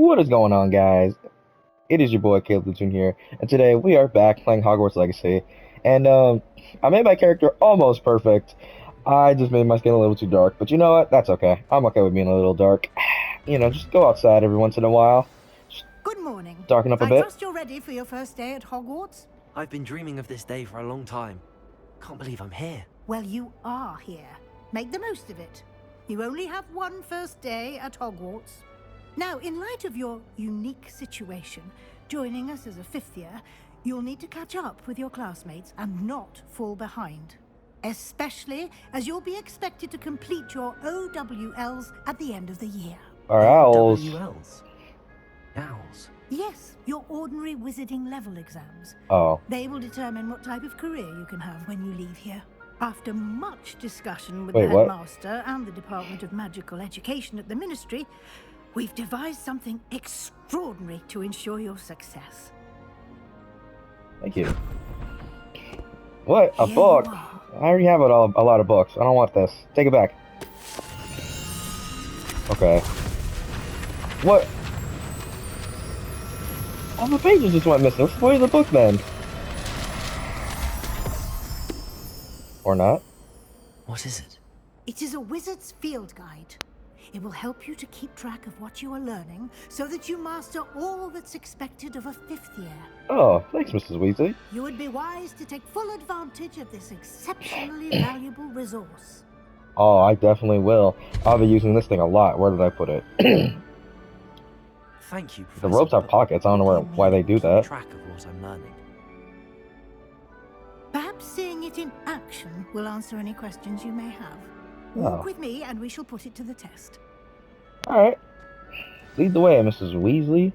What is going on, guys? It is your boy Caleb Luton here, and today we are back playing Hogwarts Legacy. And I made my character almost perfect. I just made my skin a little too dark, but you know what? That's okay. I'm okay with being a little dark. You know, just go outside every once in a while. Just Good morning. darken up a I bit. trust you're ready for your first day at Hogwarts? I've been dreaming of this day for a long time. Can't believe I'm here. Well, you are here. Make the most of it. You only have one first day at Hogwarts. Now, in light of your unique situation, joining us as a fifth year, you'll need to catch up with your classmates and not fall behind. Especially as you'll be expected to complete your OWLs at the end of the year. Our owls. WLs. Owls. Yes, your ordinary wizarding level exams. Oh. They will determine what type of career you can have when you leave here. After much discussion with Wait, the what? headmaster and the Department of Magical Education at the Ministry, we've devised something extraordinary to ensure your success. Thank you. What? A Here book? you are. I already have a lot of books. I don't want this. Take it back. Okay. What? All the pages just went missing. Where's the book then? Or not? What is it? It is a wizard's field guide. It will help you to keep track of what you are learning so that you master all that's expected of a fifth year. Oh, thanks, Mrs. Weasley. You would be wise to take full advantage of this exceptionally valuable resource. Oh, I definitely will. I'll be using this thing a lot. Where did I put it? Thank you, The Professor. ropes have but pockets. I don't know what do you why mean they do keep that. track of what I'm learning. Perhaps seeing it in action will answer any questions you may have. Oh. Walk with me and we shall put it to the test. Alright. Lead the way, Mrs. Weasley.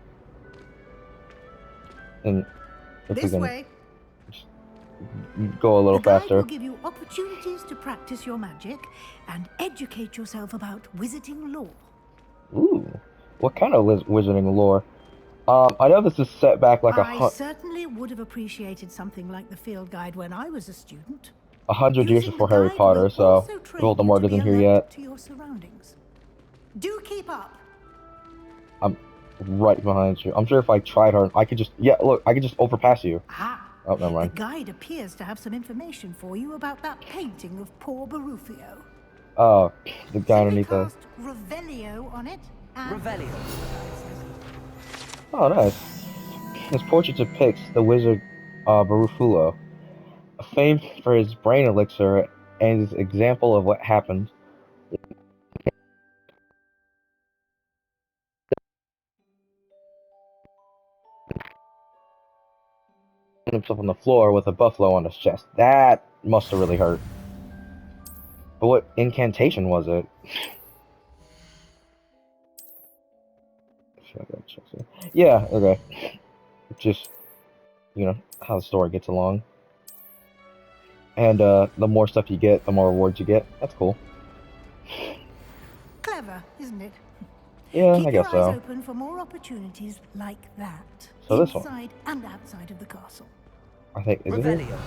And if we This can way. go a little The guide faster. will give you opportunities to practice your magic and educate yourself about wizarding lore. Ooh. What kind of wizarding lore? I know this is set back like I certainly would have appreciated something like the field guide when I was a student. 100 years Using before the Harry guide Potter, will so also train you Voldemort to be isn't here alert yet. to your surroundings. Do keep up. I'm right behind you. I'm sure if I tried hard, I could just... Yeah, look, I could just overpass you. Ah, Oh, never the mind. guide appears to have some information for you about that painting of poor Barufio. Oh, the guy Simply underneath the... cast Revelio on it and... Revelio. Oh, nice. His portrait depicts the wizard Barufulo, famed for his brain elixir and his example of what happened himself on the floor with a buffalo on his chest. That must have really hurt. But what incantation was it? Yeah, okay. Just, you know, how the story gets along. And the more stuff you get, the more rewards you get. That's cool. Clever, isn't it? Yeah, Keep I your guess eyes so. open for more opportunities like that. So this one. Inside and outside of the castle. I think, is it here? Revelio.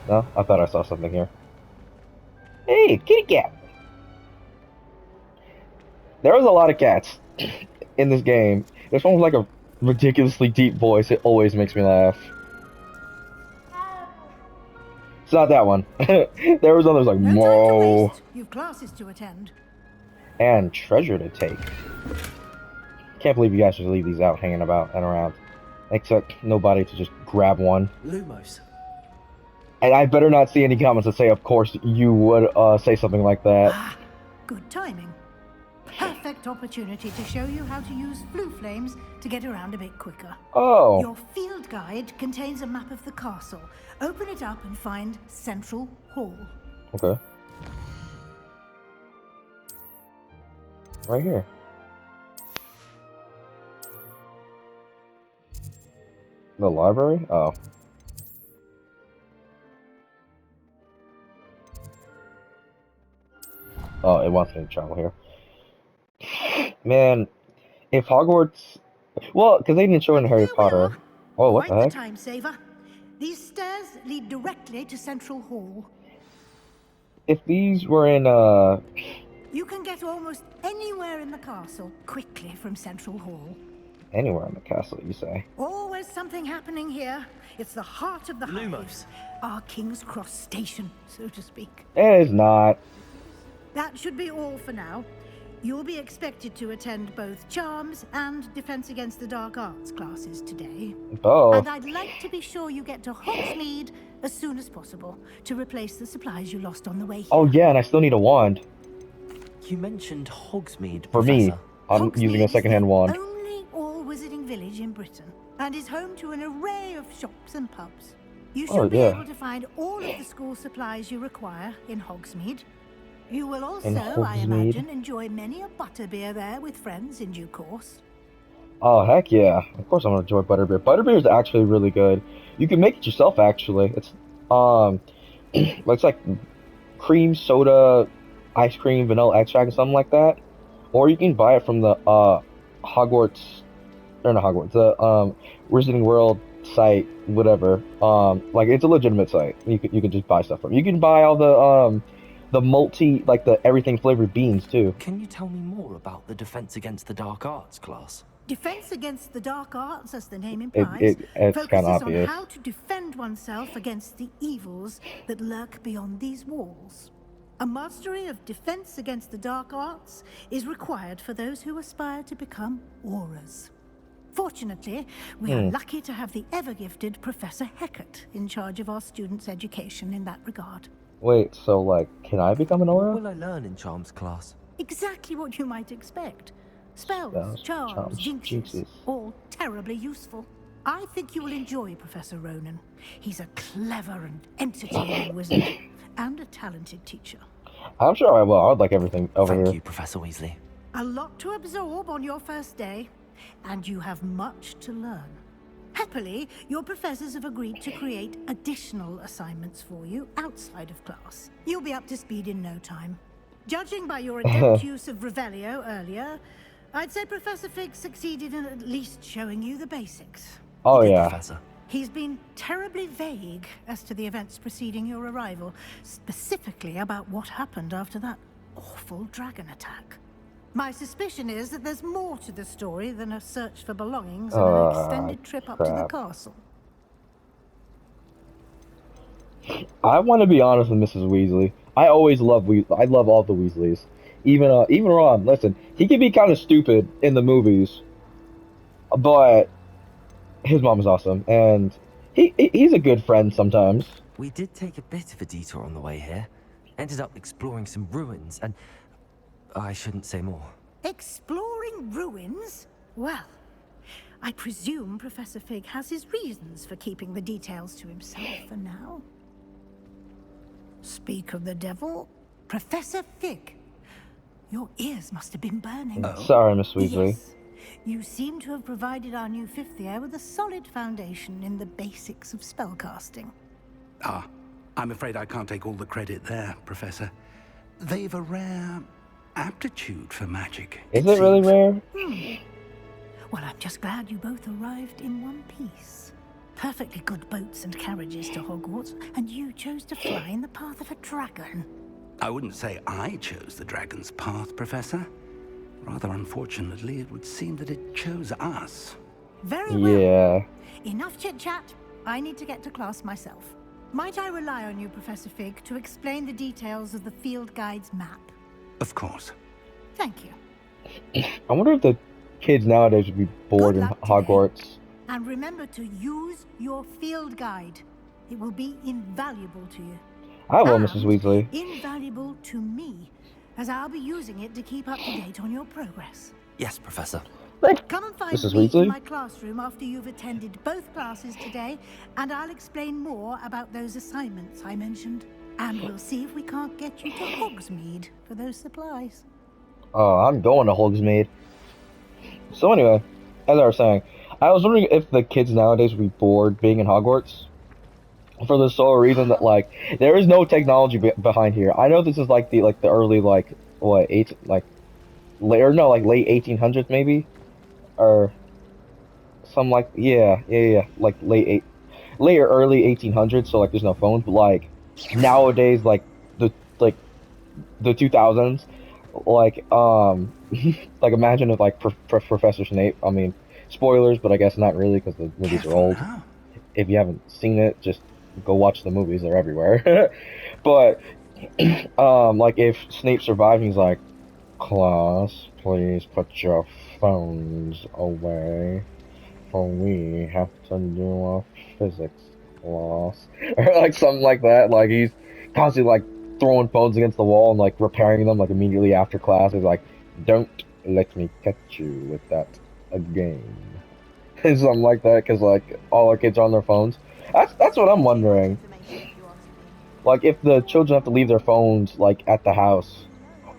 No? I thought I saw something here. Hey, kitty cat! There was a lot of cats in this game. This one with like a ridiculously deep voice. It always makes me laugh. It's not that one. There was others like No time to Mo waste. You've classes to attend. and treasure to take. Can't believe you guys just leave these out hanging about and around. Except nobody to just grab one. Lumos. And I better not see any comments that say, of course, you would say something like that. Ah, good timing. Perfect opportunity to show you how to use blue flames to get around a bit quicker. Oh, Your field guide contains a map of the castle. Open it up and find Central Hall. okay. Right here. The library? Oh. Oh, it wants me to travel here. Man, if Hogwarts... Well, because they didn't show it in Harry Here we Potter. are. Oh, what the Quite heck? time saver. These stairs lead directly to Central Hall. If these were in, You can get almost anywhere in the castle quickly from Central Hall. Anywhere in the castle, you say? Always something happening here. It's the heart of the Lumos. hives. Our King's Cross station, so to speak. It is not. That should be all for now. You'll be expected to attend both Charms and Defense Against the Dark Arts classes today. Oh, And I'd like to be sure you get to Hogsmeade as soon as possible to replace the supplies you lost on the way here. oh yeah, and I still need a wand You mentioned Hogsmeade, for me. Professor. I'm using a Hogsmeade secondhand is wand. the only all-wizarding village in Britain and is home to an array of shops and pubs. You should Oh, be yeah. able to find all of the school supplies you require in Hogsmeade. You will also, I Hogsmeade? imagine, enjoy many a butterbeer there with friends in due course. Oh heck yeah! Of course I'm gonna enjoy butterbeer. Butterbeer is actually really good. You can make it yourself actually. Um, it's like cream soda, ice cream, vanilla extract, or something like that. Or you can buy it from the Hogwarts, or not Hogwarts, the Wizarding World site, whatever. Like it's a legitimate site. You can just buy stuff from. You can buy all the multi, like the everything flavored beans too. Can you tell me more about the Defense Against the Dark Arts class? Defense Against the Dark Arts, as the name It, implies, it's kind of focuses on obvious. how to defend oneself against the evils that lurk beyond these walls. A mastery of Defense Against the Dark Arts is required for those who aspire to become auras. Fortunately, we are lucky to have the ever-gifted Professor Hecat in charge of our students' education in that regard. Wait, so like, can I become an What aura? will I learn in Charms class? Exactly what you might expect. Spells, Spells, charms, charms, jinxes, jinxes. all terribly useful. I think you will enjoy Professor Ronan. He's a clever and entertaining wizard, and a talented teacher. I'm sure I will. I would like everything over Thank here. you, Professor Weasley. A lot to absorb on your first day, and you have much to learn. Happily, your professors have agreed to create additional assignments for you outside of class. You'll be up to speed in no time. Judging by your adept use of Revelio earlier, I'd say Professor Fig succeeded in at least showing you the basics. Oh You did, yeah. Professor. He's been terribly vague as to the events preceding your arrival, specifically about what happened after that awful dragon attack. My suspicion is that there's more to the story than a search for belongings and an extended trip up to the crap. castle. I want to be honest with Mrs. Weasley. I always love I love all the Weasleys. Even Ron. Listen, he can be kind of stupid in the movies, but his mom is awesome, and he's a good friend sometimes. We did take a bit of a detour on the way here. Ended up exploring some ruins, and I shouldn't say more. Exploring ruins? Well, I presume Professor Fig has his reasons for keeping the details to himself for now. Speak of the devil, Professor Fig. Your ears must have been burning. Sorry, Miss Weasley. Yes. You seem to have provided our new fifth year with a solid foundation in the basics of spellcasting. Ah, I'm afraid I can't take all the credit there, Professor. They've a rare aptitude for magic. Is it really seems. rare? Well, I'm just glad you both arrived in one piece. Perfectly good boats and carriages to Hogwarts, and you chose to fly in the path of a dragon. I wouldn't say I chose the dragon's path, Professor. Rather unfortunately, it would seem that it chose us. Very well. Yeah. Enough chit-chat. I need to get to class myself. Might I rely on you, Professor Fig, to explain the details of the field guide's map? Of course. Thank you. I wonder if the kids nowadays would be bored Good in luck today. Hogwarts. And remember to use your field guide. It will be invaluable to you. I will, And Mrs. Weasley. invaluable to me, as I'll be using it to keep up to date on your progress. Yes, Professor. Come and find Mrs. me Weasley? in my classroom after you've attended both classes today, and I'll explain more about those assignments I mentioned. And we'll see if we can't get you to Hogsmeade for those supplies. Oh, I'm going to Hogsmeade. So anyway, as I was saying, I was wondering if the kids nowadays would be bored being in Hogwarts. For the sole reason that like there is no technology behind here. I know this is like the early late 1800s maybe, or some like like later early 1800s. So like there's no phones, but like nowadays like the 2000s, like like imagine if like Professor Snape, I mean Spoilers, but I guess not really because the movies are Careful old. now. If you haven't seen it, just go watch the movies. They're everywhere. But like if Snape survived, he's like, class, please put your phones away, for we have to do a physics class, or like something like that. Like he's constantly like throwing phones against the wall and like repairing them like immediately after class. He's like, don't let me catch you with that again. Something like that, because like all our kids are on their phones. That's what I'm wondering. Like if the children have to leave their phones like at the house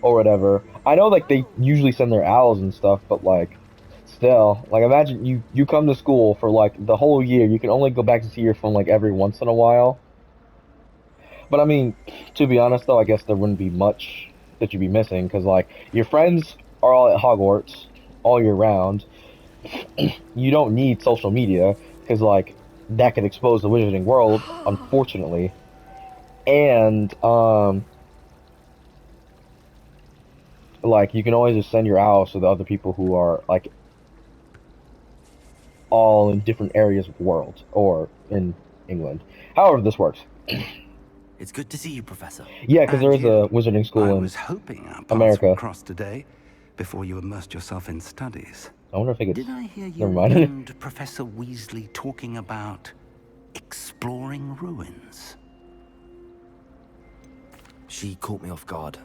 or whatever. I know like they usually send their owls and stuff, but like still, like imagine you come to school for like the whole year. You can only go back to see your phone like every once in a while. But I mean, to be honest though, I guess there wouldn't be much that you'd be missing because like your friends are all at Hogwarts all year round. You don't need social media because like that could expose the wizarding world, unfortunately. And like you can always just send your owls to the other people who are like all in different areas of the world or in England. However, this works. It's good to see you, Professor. Yeah, because there And is a you. wizarding I school in was hoping our paths would America. cross today before you immersed yourself in studies. I wonder if I could. Did I hear Never you mind. and Professor Weasley talking about exploring ruins? She caught me off guard.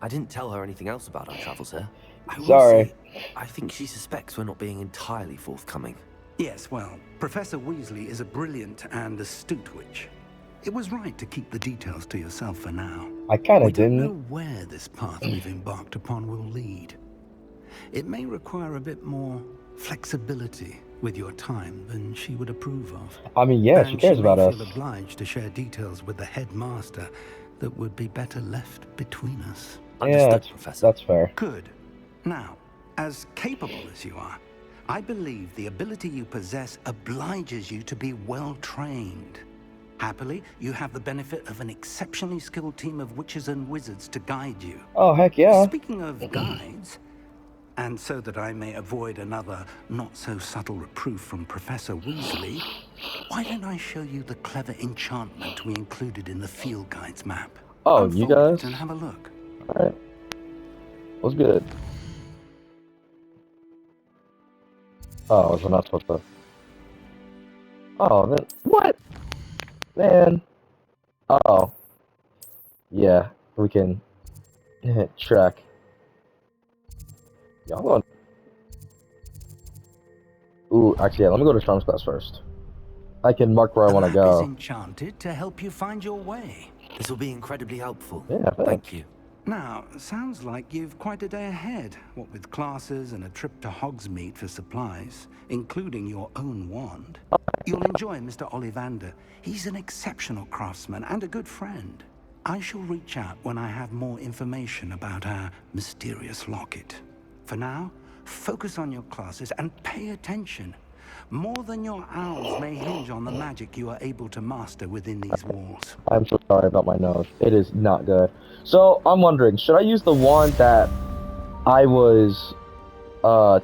I didn't tell her anything else about our travels here. I will Sorry. say, I think she suspects we're not being entirely forthcoming. Yes, well, Professor Weasley is a brilliant and astute witch. It was right to keep the details to yourself for now. I kind We of don't know didn't. where this path we've embarked upon will lead. It may require a bit more flexibility with your time than she would approve of. I mean, yeah, she And cares she about may us. feel obliged to share details with the headmaster that would be better left between us. Yeah, Understood, Professor. that's fair. Good. Now, as capable as you are, I believe the ability you possess obliges you to be well trained. Happily, you have the benefit of an exceptionally skilled team of witches and wizards to guide you. Oh, heck yeah. Speaking of guides, and so that I may avoid another not-so-subtle reproof from Professor Weasley, why don't I show you the clever enchantment we included in the field guide's map? Oh, you Unfold guys? it and have a look. Alright. What's good? Oh, we're not supposed to. Oh, then. What? Man. Oh. Yeah, we can track. Yeah, I'm going. Ooh, actually, yeah, let me go to Charms class first. I can mark where I The want to map is go. enchanted to help you find your way. This will be incredibly helpful. Yeah, thanks. Thank you. Now, sounds like you've quite a day ahead, what with classes and a trip to Hogsmeade for supplies, including your own wand. You'll enjoy Mr. Ollivander. He's an exceptional craftsman and a good friend. I shall reach out when I have more information about our mysterious locket. For now, focus on your classes and pay attention. More than your owls may hinge on the magic you are able to master within these walls. I'm so sorry about my nose. It is not good. So, I'm wondering, should I use the wand that I was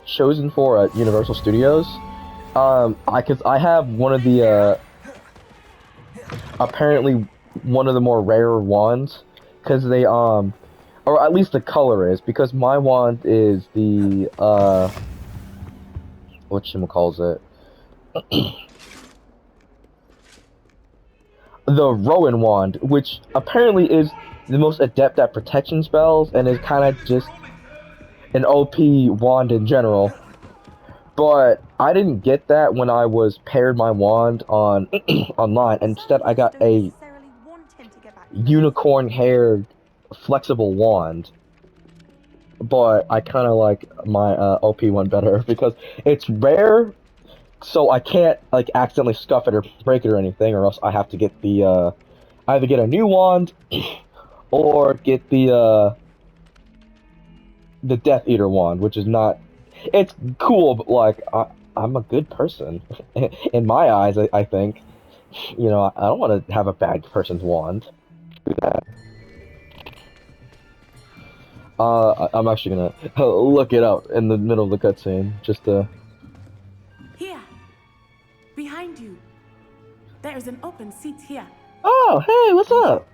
chosen for at Universal Studios? Cause I have one of the, apparently one of the more rare wands, cause they, or at least the color is, because my wand is the, whatchamacallit, the Rowan wand, which apparently is the most adept at protection spells, and is kind of just an OP wand in general. But I didn't get that when I was paired my wand on online. Instead, I got a unicorn-haired flexible wand. But I kind of like my OP one better because it's rare, so I can't like accidentally scuff it or break it or anything, or else I have to get the either get a new wand or get the Death Eater wand, which is not. It's cool, but like I'm a good person in my eyes. I think, you know, I don't want to have a bad person's wand. Do that. I'm actually gonna look it up in the middle of the cutscene just to behind you. There is an open seat here. Oh, hey, what's up?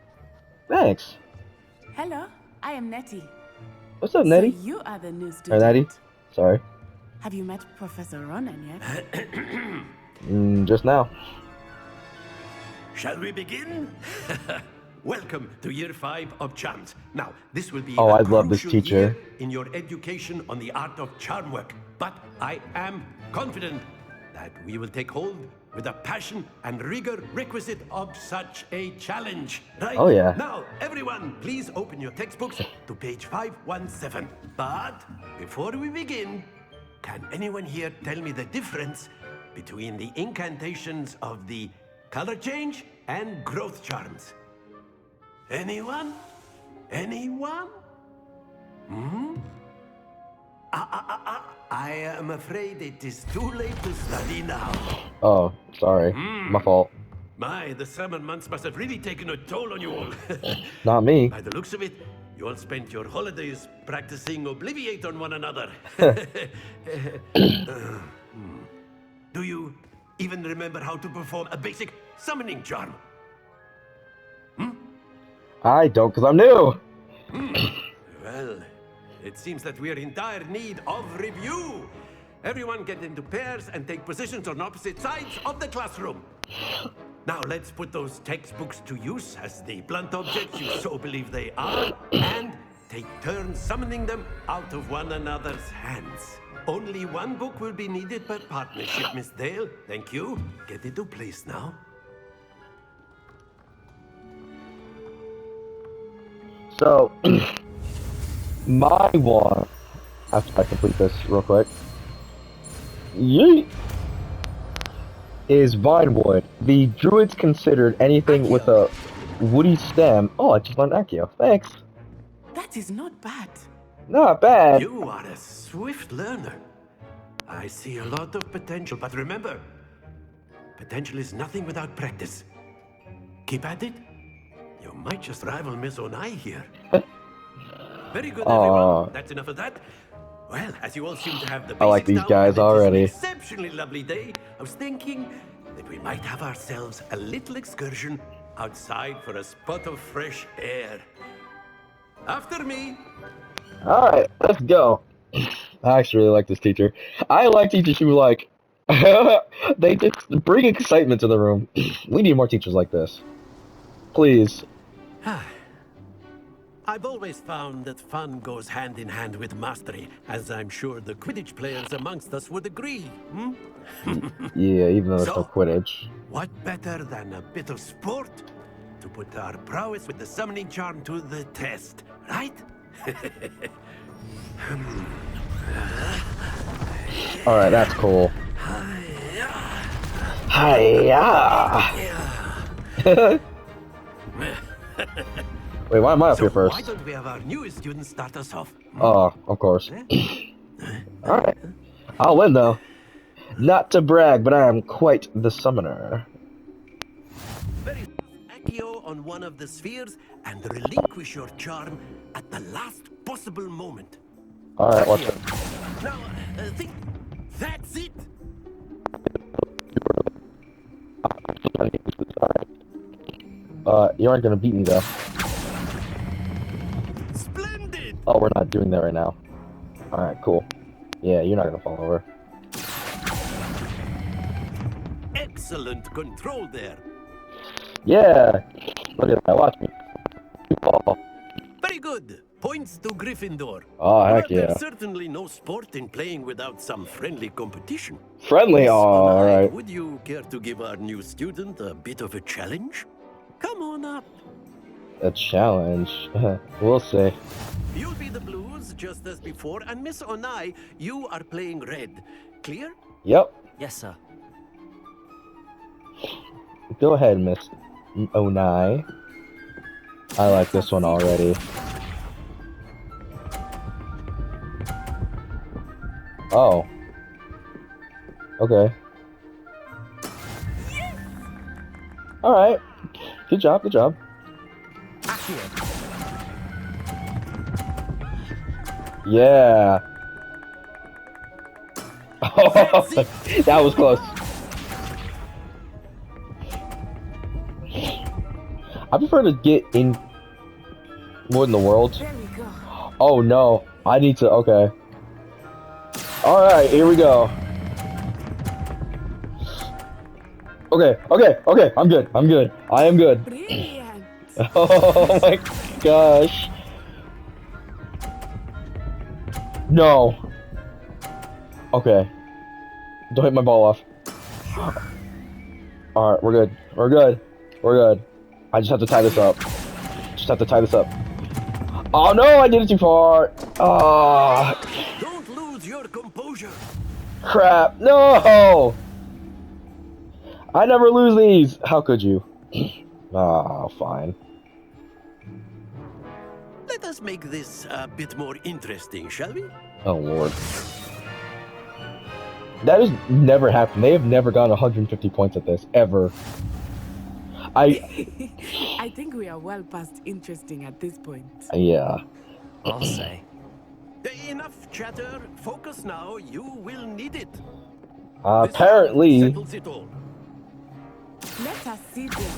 Thanks. Hello, I am Nettie. What's up, Nettie? So you are the new Or student. Nettie? Sorry. Have you met Professor Ronan yet? Just now. Shall we begin? Welcome to Year 5 of Charms. Now, this will be Oh, a I love this crucial teacher. year in your education on the art of charm work. But I am confident that we will take hold with the passion and rigor requisite of such a challenge. Right? Oh, yeah. Now, everyone, please open your textbooks to page 517. But before we begin, can anyone here tell me the difference between the incantations of the color change and growth charms? Anyone? Anyone? I am afraid it is too late to study now. Oh, sorry. My fault. My, the summer months must have really taken a toll on you all. Not me. By the looks of it, you all spent your holidays practicing Obliviate on one another. Do you even remember how to perform a basic summoning charm? I don't, because I'm new. Well, it seems that we are in dire need of review. Everyone get into pairs and take positions on opposite sides of the classroom. Now let's put those textbooks to use as the blunt objects you so believe they are, and take turns summoning them out of one another's hands. Only one book will be needed per partnership, Miss Dale. Thank you. Get into place now. So, my one, after I complete this real quick, yeet, is Vinewood. The druids considered anything with a woody stem. Oh, I just learned Accio. Thanks. That is not bad. Not bad. You are a swift learner. I see a lot of potential, but remember, potential is nothing without practice. Keep at it. You might just rival Miss Onai here. Very good, everyone. That's enough of that. Well, as you all seem to have the basics I like these down, guys and it is already. an exceptionally lovely day. I was thinking that we might have ourselves a little excursion outside for a spot of fresh air. After me. Alright, let's go. I actually really like this teacher. I like teachers who, like, they just bring excitement to the room. We need more teachers like this. Please. I've always found that fun goes hand in hand with mastery, as I'm sure the Quidditch players amongst us would agree. Yeah, even though it's So- no Quidditch. What better than a bit of sport to put our prowess with the summoning charm to the test, right? Alright, that's cool. Hiya! Wait, why am I up So here first? why don't we have our newest student start us off? Oh, of course. Alright. I'll win, though. Not to brag, but I am quite the summoner. Very Accio on one of the spheres and relinquish your charm at the last possible moment. Alright, watch it. Now, think. That's it. You aren't gonna beat me, though. Splendid. Oh, we're not doing that right now. Alright, cool. Yeah, you're not gonna fall over. Excellent control there. Yeah! Look at that, watch me. You fall. Very good. Points to Gryffindor. Oh, heck Well, yeah. there's certainly no sport in playing without some friendly competition. Friendly? Miss Oh, Onai, alright. Would you care to give our new student a bit of a challenge? Come on up. A challenge. We'll see. You'll be the blues just as before, and Miss Onai, you are playing red. Clear? Yep. Yes, sir. Go ahead, Miss Onai. I like this one already. Oh. Okay. Alright. Good job, good job. Yeah. Oh, that was close. I prefer to get in more in the world. There we go. Oh no, I need to. Okay. All right, here we go. Okay, okay, okay. I'm good. I'm good. I am good. Brilliant. Oh my gosh. No. Okay. Don't hit my ball off. Alright, we're good. We're good. We're good. I just have to tie this up. Just have to tie this up. Oh no, I did it too far. Ah, Don't lose your composure. crap. No. I never lose these. How could you? Ah, fine. Let us make this a bit more interesting, shall we? Oh lord. That has never happened. They have never gotten 150 points at this, ever. I think we are well past interesting at this point. Yeah. I'll say. Enough chatter. Focus now. You will need it. This Apparently. settles it all. Let us see this.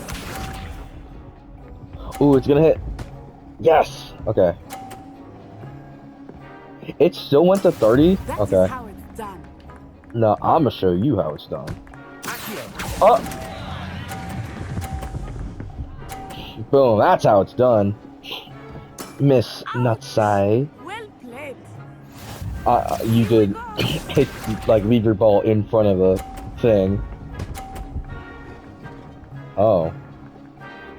Ooh, it's gonna hit. Yes. Okay. It still went to 30? That Okay. is how it's done. No, I'm gonna show you how it's done. Oh! Boom, that's how it's done. Miss Nutsai. Well played. You did hit, like, leave your ball in front of the thing. Oh.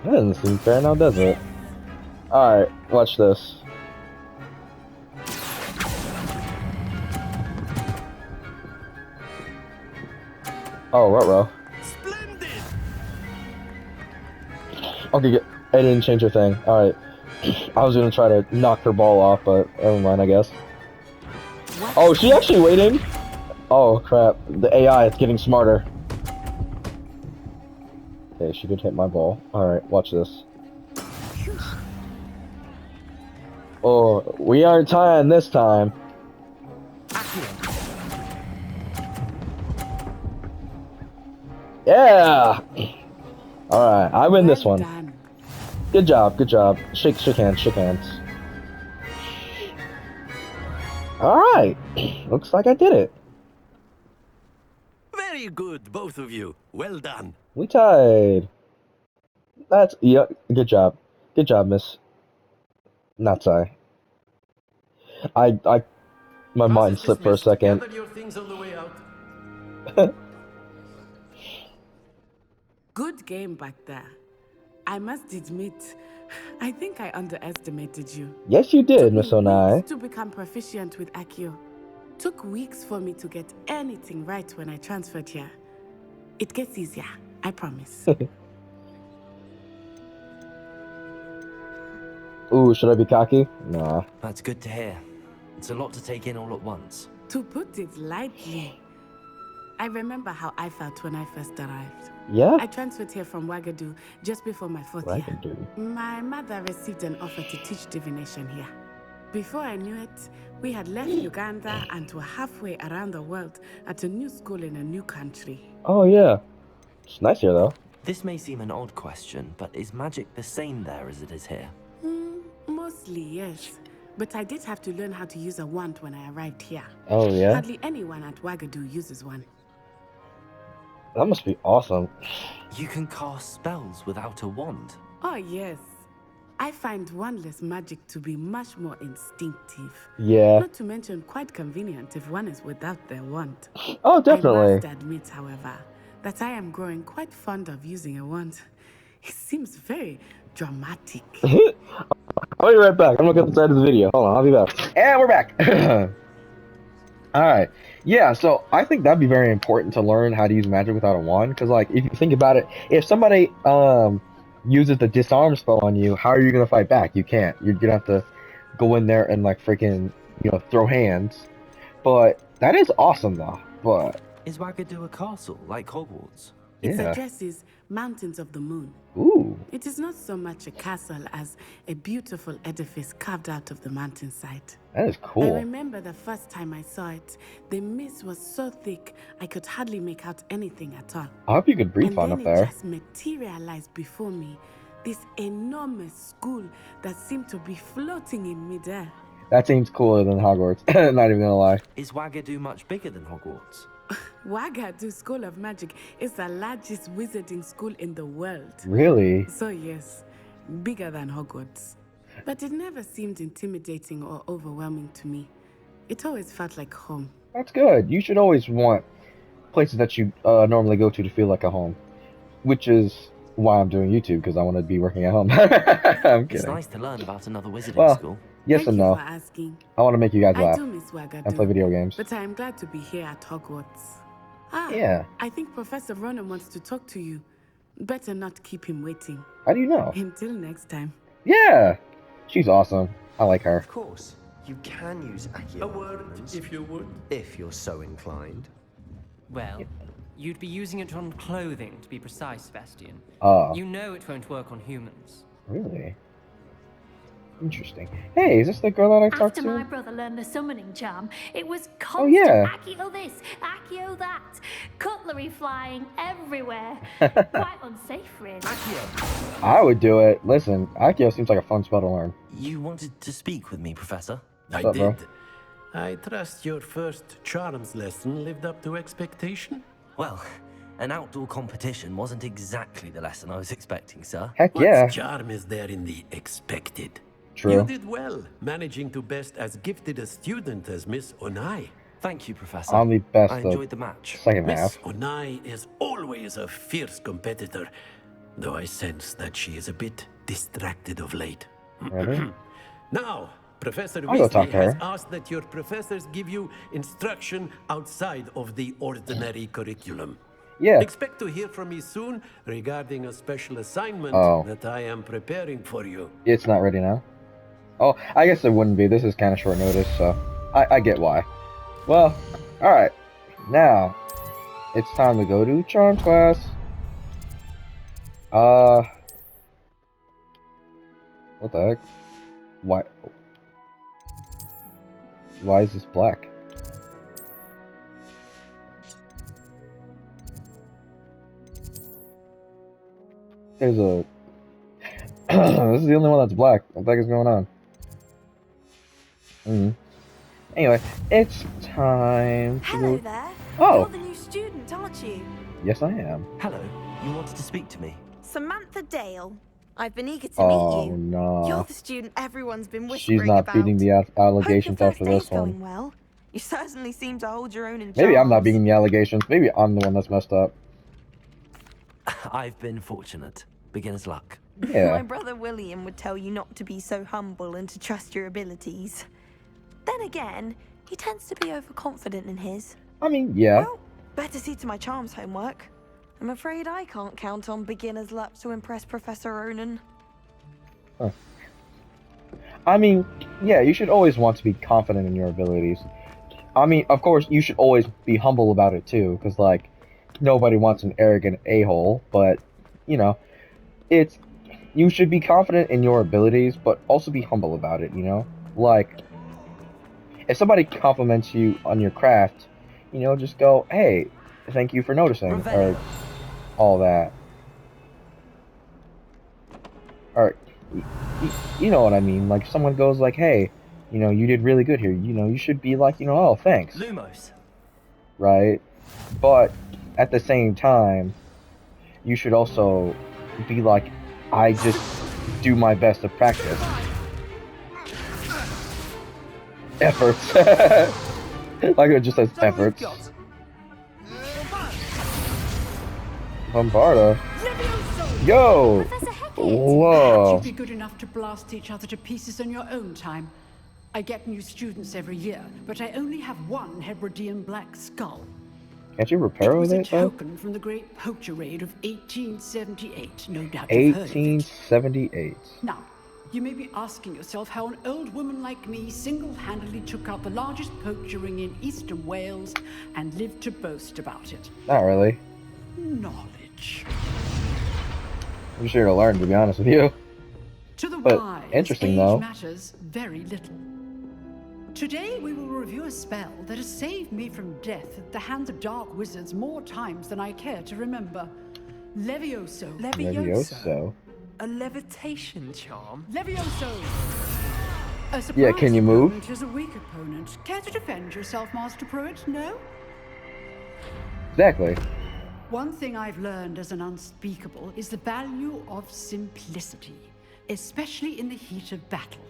That doesn't seem fair now, does it? Alright, watch this. Oh, ruh-roh. Splendid. Okay, good. I didn't change her thing. Alright. I was gonna try to knock her ball off, but never mind, I guess. Oh, is she actually waiting? Oh, crap. The AI is getting smarter. Okay, she did hit my ball. Alright, watch this. Oh, we aren't tying this time. Yeah! Alright, I win this one. Done. Good job, good job. Shake hands, shake hands. Alright, looks like I did it. Very good, both of you. Well done. We tied. That's, yeah, good job. Good job, miss. Not sorry. My mind slipped for a second. Gather your things on the way out. Good game back there. I must admit, I think I underestimated you. Yes, you did, Took Miss me Onai. weeks to become proficient with Accio. Took weeks for me to get anything right when I transferred here. It gets easier, I promise. Ooh, should I be cocky? Nah. That's good to hear. It's a lot to take in all at once. To put it lightly, I remember how I felt when I first arrived. Yeah? I transferred here from Ouagadougou just before my fourth year. Ouagadougou. My mother received an offer to teach divination here. Before I knew it, we had left Uganda and were halfway around the world at a new school in a new country. Oh, yeah. It's nice here, though. This may seem an odd question, but is magic the same there as it is here? Mostly, yes. But I did have to learn how to use a wand when I arrived here. Oh, yeah? Hardly anyone at Ouagadougou uses one. That must be awesome. You can cast spells without a wand. Oh, yes. I find wandless magic to be much more instinctive. Yeah. Not to mention quite convenient if one is without their wand. Oh, I definitely. must admit, however, that I am growing quite fond of using a wand. It seems very dramatic. I'll be right back. I'm gonna get the side of the video. Hold on, I'll be back. And we're back. Alright. Yeah, so I think that'd be very important to learn how to use magic without a wand. Because, like, if you think about it, if somebody uses the disarm spell on you, how are you gonna fight back? You can't. You're gonna have to go in there and, like, freaking, you know, throw hands. But that is awesome, though. But Is Ouagadougou a castle, like Hogwarts? Its yeah. address is Mountains of the Moon. Ooh. It is not so much a castle as a beautiful edifice carved out of the mountainside. That is I cool. remember the first time I saw it, the mist was so thick I could hardly make out anything at all. I hope you could breathe And fine then up it there. just materialized before me. this enormous school that seemed to be floating in midair. That seems cooler than Hogwarts. Not even gonna lie. Is Wagadu much bigger than Hogwarts? Wagadu School of Magic is the largest wizarding school in the world. Really? So yes, bigger than Hogwarts. But it never seemed intimidating or overwhelming to me. It always felt like home. That's good. You should always want places that you normally go to feel like a home. Which is why I'm doing YouTube, because I want to be working at home. I'm kidding. It's nice to learn about another wizarding Well, school. yes Thank and you no. for asking. I want to make you guys I laugh do miss Wagadu and play video games. But I am glad to be here at Hogwarts. Ah, Yeah. I think Professor Ronan wants to talk to you. Better not keep him waiting. How do you know? Until next time. Yeah. She's awesome. I like her. Of course, you can use Accio. A word, if you would. If you're so inclined. Well, you'd be using it on clothing, to be precise, Sebastian. Oh, You know it won't work on humans. really? Interesting. Hey, is this the girl that I talked After my to? brother learned the summoning charm, it was Oh, constant yeah. Accio this, Accio that, cutlery flying everywhere. Quite unsafe, really. I would do it. Listen, Accio seems like a fun spell to learn. You wanted to speak with me, Professor? I up, bro? did. I trust your first charms lesson lived up to expectation. Well, an outdoor competition wasn't exactly the lesson I was expecting, sir. Heck What yeah. charm is there in the expected? True. You did well, managing to best as gifted a student as Miss Onai. Thank you, Professor. I'm the best I of enjoyed the match. second Miss half. Onai is always a fierce competitor, though I sense that she is a bit distracted of late. Really? Now, Professor I'll go talk Weasley to has her. asked that your professors give you instruction outside of the ordinary curriculum. Yeah. Expect to hear from me soon regarding a special assignment Oh. that I am preparing for you. It's not ready now. Oh, I guess it wouldn't be. This is kind of short notice, so I get why. Well, alright. Now, it's time to go to charm class. What the heck? Why is this black? There's a... This is the only one that's black. What the heck is going on? Anyway, it's time to Hello go... there. Oh. You're the new student, aren't you? Yes, I am. Hello. You wanted to speak to me? Samantha Dale. I've been eager to Oh, meet you. no. You're the student everyone's been whispering She's not about. beating the allegations Hope your after first day's this going one. well. You certainly seem to hold your own in Maybe I'm not charms. beating the allegations. Maybe I'm the one that's messed up. I've been fortunate. Beginner's luck. My Yeah. brother William would tell you not to be so humble and to trust your abilities. Then again, he tends to be overconfident in his. I mean, yeah. Well, better see to my charms homework. I'm afraid I can't count on beginner's luck to impress Professor Ronan. I mean, yeah, you should always want to be confident in your abilities. I mean, of course, you should always be humble about it too, because, like, nobody wants an arrogant a-hole, but, you know, it's... You should be confident in your abilities, but also be humble about it, you know? Like, if somebody compliments you on your craft, you know, just go, hey, thank you for noticing, or all that. Or, you know what I mean, like, someone goes like, hey, you know, you did really good here, you know, you should be like, you know, oh, thanks, Lumos. right? But, at the same time, you should also be like, I just do my best to practice. Efforts. Like it just says efforts. Bombarda. Yo! Professor Hecat, Whoa! you'd be good enough to blast each other to pieces in your own time. I get new students every year, but I only have one Hebridean black skull. Can't you It repair was with a it though? token from the great poacher raid of 1878. No doubt you've heard of it. 1878. Now, you may be asking yourself how an old woman like me single-handedly took out the largest poacher ring in eastern Wales and lived to boast about it. Not really. Knowledge. I'm just here to learn, to be honest with you. To the But wise, interesting, age though. matters very little. Today we will review a spell that has saved me from death at the hands of dark wizards more times than I care to remember. Levioso. Levioso. A levitation charm? Levioso! A Yeah, can you move? opponent is a weak opponent. Care to defend yourself, Master Pruitt? No? Exactly. One thing I've learned as an unspeakable is the value of simplicity, especially in the heat of battle.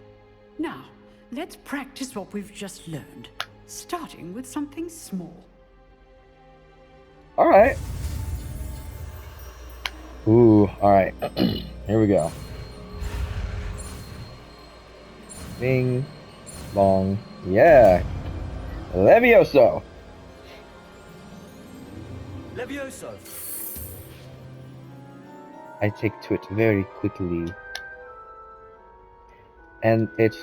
Now, let's practice what we've just learned, starting with something small. All right. Ooh, all right. Here we go. Bing, bong, yeah. Levioso. Levioso! I take to it very quickly. And its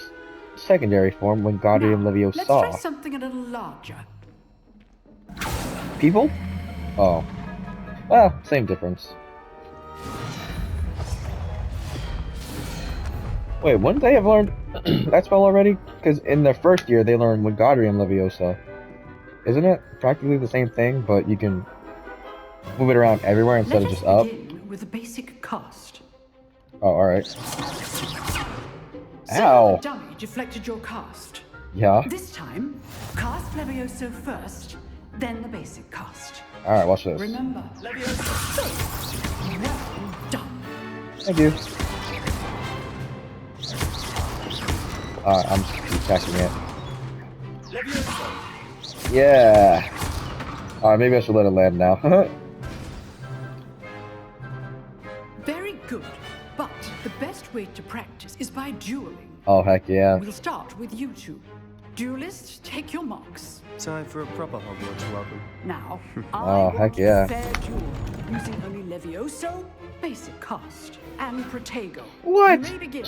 secondary form, Wingardium Now, let's try Leviosa. something a little larger. People? Oh. Well, same difference. Wait, wouldn't they have learned that spell already? Because in their first year, they learned Wingardium Leviosa. Isn't it practically the same thing, but you can move it around everywhere instead of just up? Let us begin with a basic cast. Oh, alright. So Ow! the dummy deflected your cast. Yeah. This time, cast Levioso first, then the basic cast. Alright, watch this. Remember, Levioso. Well done. Thank you. Alright, I'm just attacking it. Yeah! Alright, maybe I should let it land now. Very good. But the best way to practice is by dueling. Oh, heck yeah. We'll start with you two. Duelists, take your marks. Time for a proper Hogwarts welcome. Now, Oh, I heck want yeah. a fair duel using only Levioso, basic cast, and Protego. What? You may begin.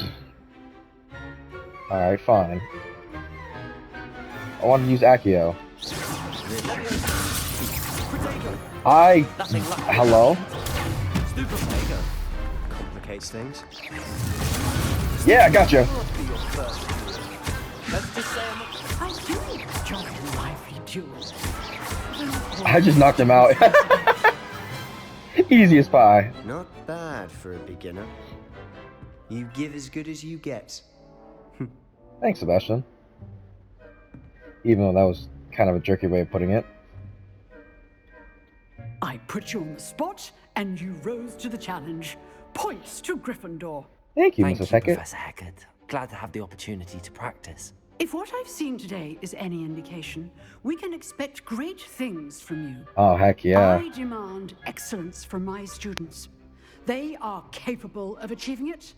Alright, fine. I want to use Accio. Hello? Stupid Protego. Complicates things. Yeah, I gotcha. Let's just say I do enjoy lively duels. I just knocked him out. Easy as pie. not bad for a beginner. You give as good as you get. Thanks, Sebastian. Even though that was kind of a jerky way of putting it. I put you on the spot, and you rose to the challenge. Points to Gryffindor. Thank you, Thank Mrs. you, Hackett. Professor Hackett. Glad to have the opportunity to practice. If what I've seen today is any indication, we can expect great things from you. Oh, heck yeah. I demand excellence from my students. They are capable of achieving it,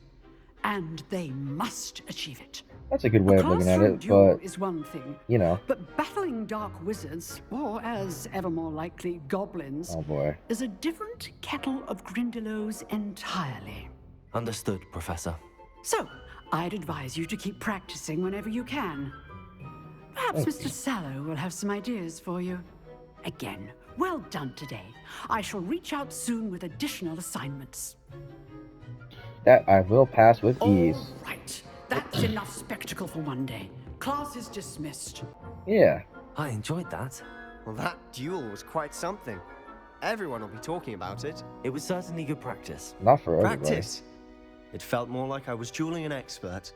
and they must achieve it. That's a good way A of looking at classroom it, duel but, is one thing, you know. but battling dark wizards, or as ever more likely, goblins, Oh boy. is a different kettle of Grindylows entirely. Understood, Professor. So, I'd advise you to keep practicing whenever you can. Perhaps Mr. Sallow will have some ideas for you. Again, well done today. I shall reach out soon with additional assignments. That I will pass with ease. All right. That's enough spectacle for one day. Class is dismissed. Yeah. I enjoyed that. Well, that duel was quite something. Everyone will be talking about it. It was certainly good practice. Not for everybody. Practice. It felt more like I was dueling an expert.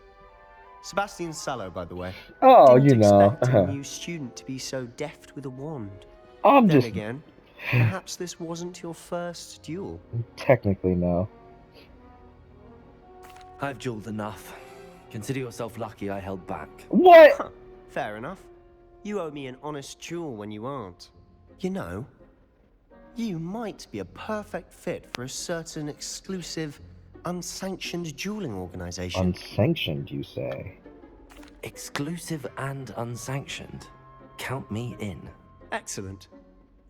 Sebastian Sallow, by the way. Oh, Didn't you know. expect a new student to be so deft with a wand. I'm Then just again, perhaps this wasn't your first duel. technically no. I've dueled enough. Consider yourself lucky I held back. What? Fair enough. You owe me an honest duel when you aren't. You know, you might be a perfect fit for a certain exclusive, unsanctioned dueling organization. Unsanctioned, you say? Exclusive and unsanctioned. Count me in. Excellent.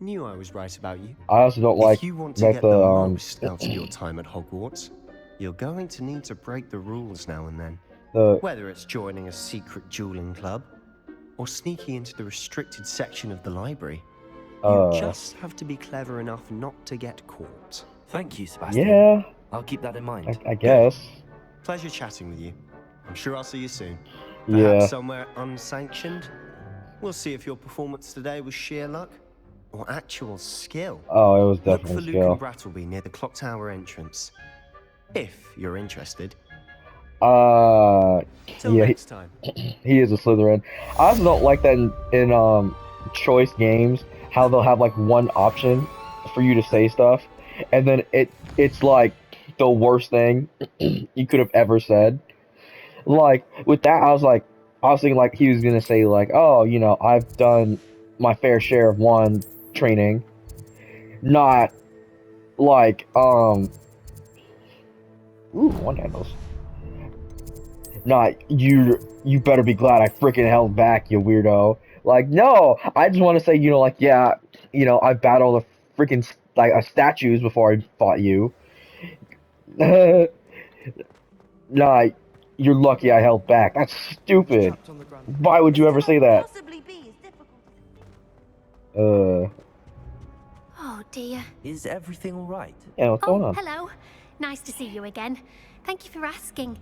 Knew I was right about you. I also don't like If you want to that get the the most out of your time at Hogwarts, you're going to need to break the rules now and then. Whether it's joining a secret dueling club, or sneaking into the restricted section of the library, you just have to be clever enough not to get caught. Thank you, Sebastian. Yeah, I'll keep that in mind. I guess. Pleasure chatting with you. I'm sure I'll see you soon. Yeah. Perhaps somewhere unsanctioned. We'll see if your performance today was sheer luck or actual skill. Oh, it was Look for definitely Luke skill. and Brattleby near the clock tower entrance. If you're interested. Till Yeah, next time. he is a Slytherin. I also don't like that in choice games how they'll have like one option for you to say stuff, and then it's like the worst thing you could have ever said. Like with that, I was thinking like he was gonna say like, oh, you know, I've done my fair share of one training, not like ooh, one handles. Not you better be glad I freaking held back, you weirdo. Like, no, I just want to say, you know, like, yeah, you know, I battled a freaking like statues before I fought you. Nah, you're lucky I held back. That's stupid. Why would you ever say that? Oh dear. Is everything all right? Yeah, what's going on? Hello. Nice to see you again. Thank you for asking.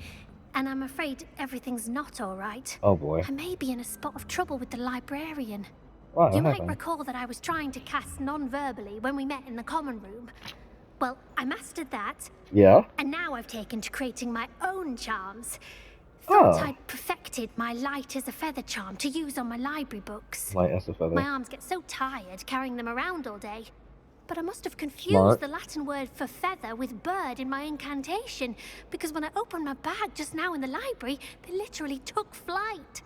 And I'm afraid everything's not all right. Oh boy. I may be in a spot of trouble with the librarian. Wow, You what might happened? recall that I was trying to cast non-verbally when we met in the common room. Well, I mastered that. Yeah. And now I've taken to creating my own charms. Oh. Thought I'd perfected my light as a feather charm to use on my library books. Light as a feather. My arms get so tired carrying them around all day. But I must have confused Smart. the Latin word for feather with bird in my incantation, because when I opened my bag just now in the library, they literally took flight.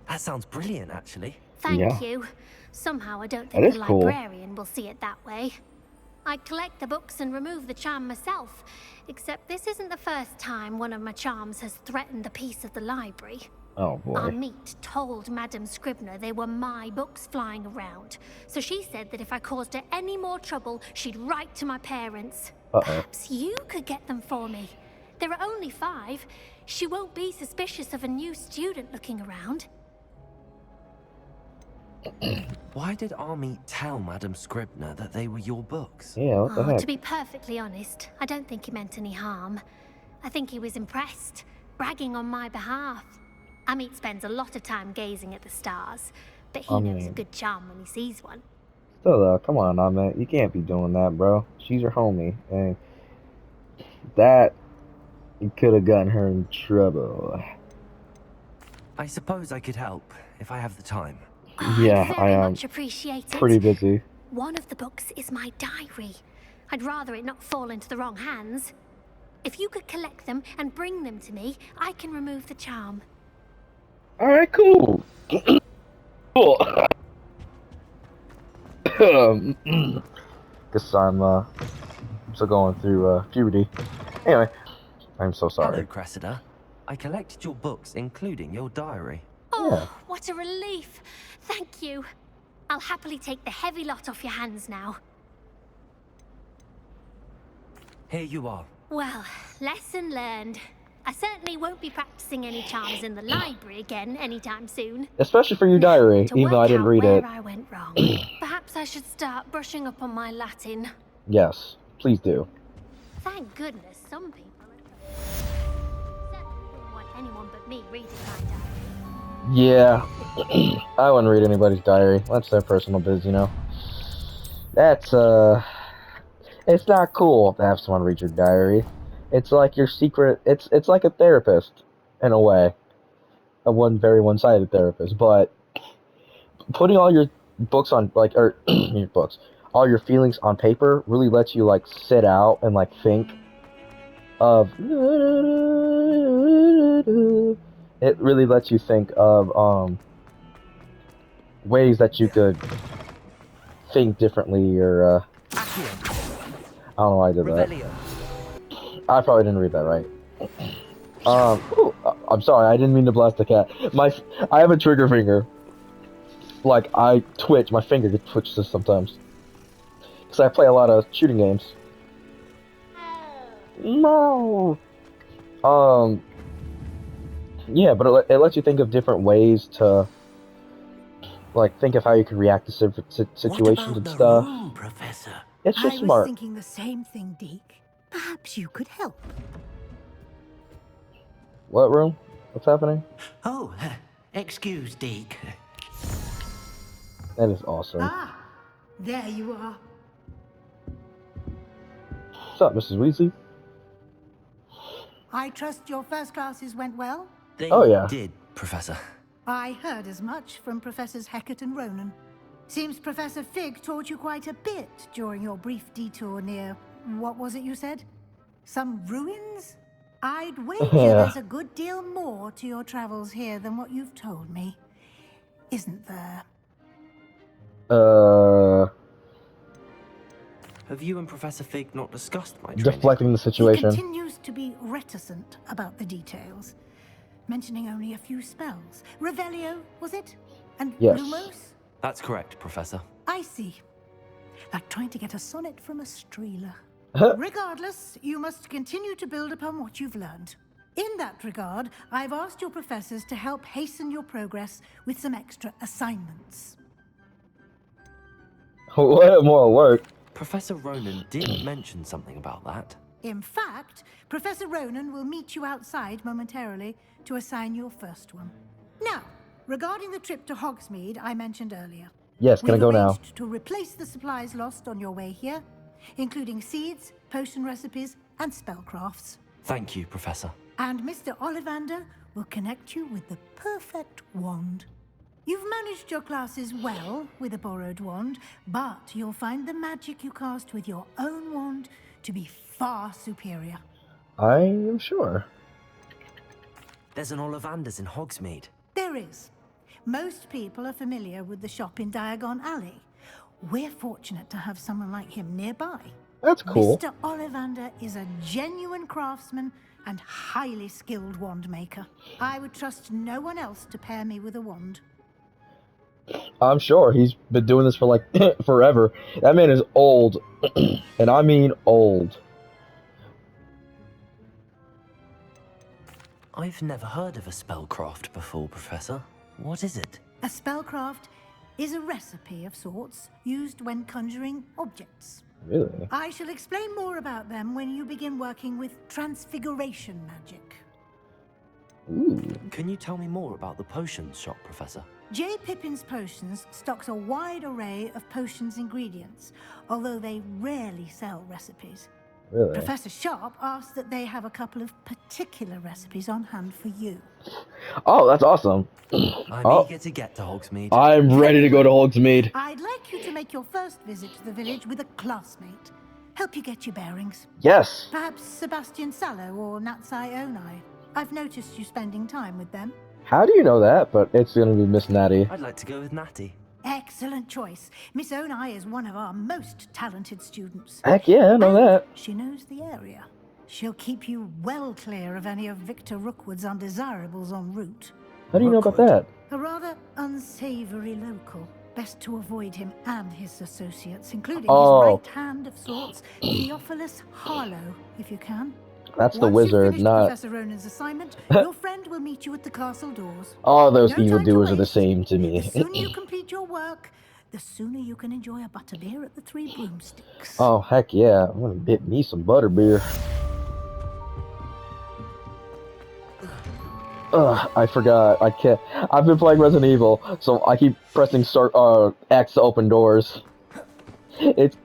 That sounds brilliant, actually. Thank you. Somehow I don't That think is the cool. librarian will see it that way. I collect the books and remove the charm myself, except this isn't the first time one of my charms has threatened the peace of the library. Oh boy. Amit told Madame Scribner they were my books flying around, so she said that if I caused her any more trouble, she'd write to my parents. Perhaps you could get them for me. There are only 5. She won't be suspicious of a new student looking around. Why did Army tell Madame Scribner that they were your books? Yeah, what the heck? To be perfectly honest, I don't think he meant any harm. I think he was impressed, bragging on my behalf. Amit spends a lot of time gazing at the stars, but he knows a good charm when he sees one. Still though, come on, Ahmed. You can't be doing that, bro. She's your homie, and that could have gotten her in trouble. I suppose I could help if I have the time. Yeah, I am much appreciated. pretty busy. One of the books is my diary. I'd rather it not fall into the wrong hands. If you could collect them and bring them to me, I can remove the charm. Alright, cool. Cool. Guess I'm still going through puberty. Anyway, I'm so sorry. Hello, Cressida. I collected your books, including your diary. Oh, what a relief. Thank you. I'll happily take the heavy lot off your hands now. Here you are. Well, lesson learned. I certainly won't be practicing any charms in the library again anytime soon. Especially for your diary, To even though I work didn't out read where it. I went wrong. Perhaps I should start brushing up on my Latin. Yes, please do. Thank goodness some people certainly wouldn't want anyone but me reading my diary. Yeah, I wouldn't read anybody's diary. That's their personal biz, you know. That's, it's not cool to have someone read your diary. It's like your secret, it's like a therapist, in a way. A very one-sided therapist, but putting all your books on, like, or, your books, all your feelings on paper really lets you, like, sit out and, like, think of, it really lets you think of, ways that you could think differently, or, I don't know why I did that. I probably didn't read that right. Ooh, I'm sorry, I didn't mean to blast the cat. I have a trigger finger. Like, I twitch, my finger twitches sometimes. Because I play a lot of shooting games. No! Yeah, but it lets you think of different ways to, like, think of how you could react to situations and stuff. Room, Professor? It's just I smart. was thinking the same thing, Deke. Perhaps you could help. What room? What's happening? Oh, excuse, Deke. That is awesome. Ah, there you are. What's up, Mrs. Weasley? I trust your first classes went well? They yeah. did, Professor. I heard as much from Professors Hecat and Ronan. Seems Professor Fig taught you quite a bit during your brief detour near... what was it you said? Some ruins? I'd wager there's a good deal more to your travels here than what you've told me. Isn't there? Have you and Professor Fig not discussed my training? Deflecting the situation. He continues to be reticent about the details, mentioning only a few spells. Revelio, was it? And yes. Lumos? That's correct, Professor. I see. Like trying to get a sonnet from a streeler. Regardless, you must continue to build upon what you've learned. In that regard, I've asked your professors to help hasten your progress with some extra assignments. What more work? Professor Ronan did mention something about that. In fact, Professor Ronan will meet you outside momentarily to assign your first one. Now, regarding the trip to Hogsmeade I mentioned earlier. Yes, can I go now? We've arranged to replace the supplies lost on your way here, including seeds, potion recipes, and spellcrafts. Thank you, Professor. And Mr. Ollivander will connect you with the perfect wand. You've managed your classes well with a borrowed wand, but you'll find the magic you cast with your own wand to be far superior. I am sure. There's an Ollivander's in Hogsmeade. There is. Most people are familiar with the shop in Diagon Alley. We're fortunate to have someone like him nearby. That's cool. Mr. Ollivander is a genuine craftsman and highly skilled wand maker. I would trust no one else to pair me with a wand. I'm sure. He's been doing this for like forever. That man is old. And I mean old. I've never heard of a spellcraft before, Professor. What is it? A spellcraft is a recipe of sorts used when conjuring objects. Really? I shall explain more about them when you begin working with transfiguration magic. Ooh. Can you tell me more about the potions shop, Professor? J. Pippin's Potions stocks a wide array of potions ingredients, although they rarely sell recipes. Really? Professor Sharp asked that they have a couple of particular recipes on hand for you. Oh, that's awesome. I'm eager to get to Hogsmeade. I'm ready to go to Hogsmeade. I'd like you to make your first visit to the village with a classmate. Help you get your bearings. Yes. Perhaps Sebastian Sallow or Natsai Onai. I've noticed you spending time with them. How do you know that? But it's going to be Miss Natty. I'd like to go with Natty. Excellent choice. Miss Onai is one of our most talented students. Heck yeah, I know that. She knows the area. She'll keep you well clear of any of Victor Rookwood's undesirables en route. How do you know about that? A rather unsavory local. Best to avoid him and his associates, including his right hand of sorts, Theophilus Harlow, if you can. That's the wizard, not... Professor Ronan's assignment, your friend will meet you at the castle doors. All those evildoers are the same to me. The sooner you complete your work, the sooner you can enjoy a butterbeer at the Three Broomsticks. Oh, heck yeah. I'm gonna get me some butterbeer. Ugh, I forgot. I can't... I've been playing Resident Evil, so I keep pressing start, X to open doors. It's...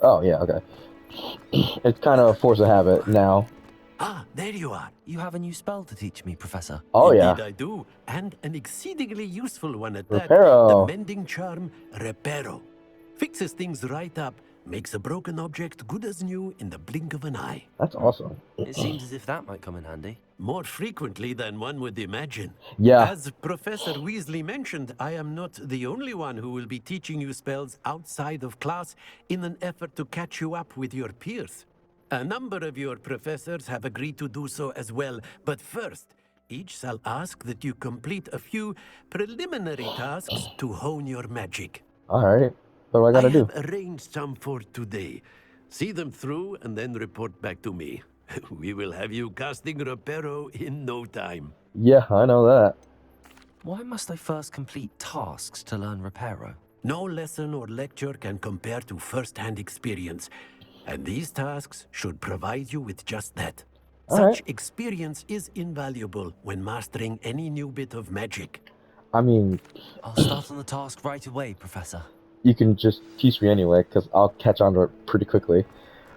Oh, yeah, okay. It's kind of a force of habit now. Ah, there you are. You have a new spell to teach me, Professor. Oh, Indeed yeah. I do, and an exceedingly useful one at that. Reparo. The mending charm, Reparo. Fixes things right up, makes a broken object good as new in the blink of an eye. That's awesome. It seems as if that might come in handy. More frequently than one would imagine. Yeah. As Professor Weasley mentioned, I am not the only one who will be teaching you spells outside of class in an effort to catch you up with your peers. A number of your professors have agreed to do so as well, but first, each shall ask that you complete a few preliminary tasks to hone your magic. Alright. What do I gotta do? I have arranged some for today. See them through and then report back to me. We will have you casting Reparo in no time. Yeah, I know that. Why must I first complete tasks to learn Reparo? No lesson or lecture can compare to first-hand experience, and these tasks should provide you with just that. Such experience is invaluable when mastering any new bit of magic. I mean... I'll start on the task right away, Professor. you can just teach me anyway, because I'll catch on to it pretty quickly.